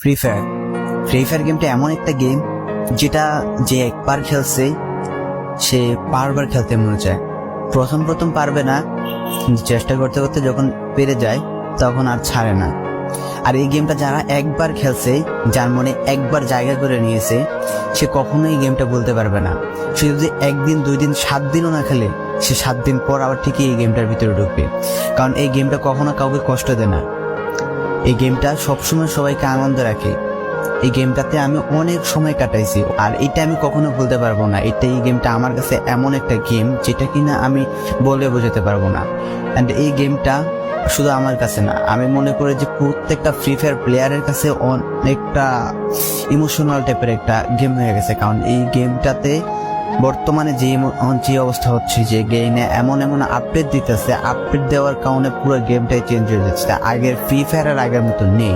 Free fire গেমটা এমন একটা গেম যেটা যে একবার খেলছে সে বারবার খেলতে মনে চায়। প্রথম পারবে না, চেষ্টা করতে করতে যখন পেরে যায় তখন আর ছাড়ে না। আর এই গেমটা যারা একবার খেলছে, যার মনে একবার জায়গা করে নিয়েছে, সে কখনোই এই গেমটা বলতে পারবে না। সে যদি 1 দিন 2 দিন 7 দিনও না খেলে, সে 7 দিন পর আবার ঠিকই এই গেমটার ভিতরে ঢুকবে। কারণ এই গেমটা কখনো কাউকে কষ্ট দেয় না। এই গেমটা সবসময় সবাইকে আনন্দ রাখে। এই গেমটাতে আমি অনেক সময় কাটাইছি, আর এটা আমি কখনো ভুলতে পারবো না। এই গেমটা আমার কাছে এমন একটা গেম যেটা কিনা আমি বলে বোঝাতে পারবো না। অ্যান্ড এই গেমটা শুধু আমার কাছে না, আমি মনে করি যে প্রত্যেকটা ফ্রি ফায়ার প্লেয়ারের কাছে অনেকটা ইমোশনাল টাইপের একটা গেম হয়ে গেছে। কারণ এই গেমটাতে বর্তমানে যে অবস্থা হচ্ছে, যে গেমে এমন আপডেট দিতেছে, আপডেট দেওয়ার কারণে পুরো গেমটাই চেঞ্জ হয়ে যাচ্ছে। আগের ফ্রি ফায়ার আর আগের মতো নেই।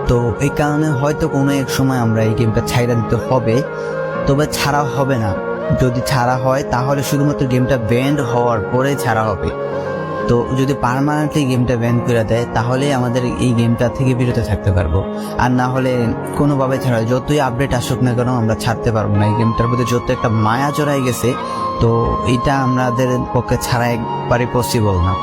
তো এই কারণে হয়তো কোনো এক সময় আমরা এই গেমটা ছাইড়া দিতে হবে, তবে ছাড়া হবে না। যদি ছাড়া হয় তাহলে শুধুমাত্র গেমটা ব্যান্ড হওয়ার পরে ছাড়া হবে। তো যদি পার্মানেন্টলি গেমটা ব্যান করে দেয় তাহলে আমাদের এই গেমটা থেকে বিরত থাকতে পারবো। আর না হলে কোনোভাবে ছাড়া, যতই আপডেট আসুক না কেন আমরা ছাড়তে পারবো না। এই গেমটার প্রতি যত একটা মায়া জড়াই গেছে, তো এটা আমাদের পক্ষে ছাড়া একবারে পসিবল না।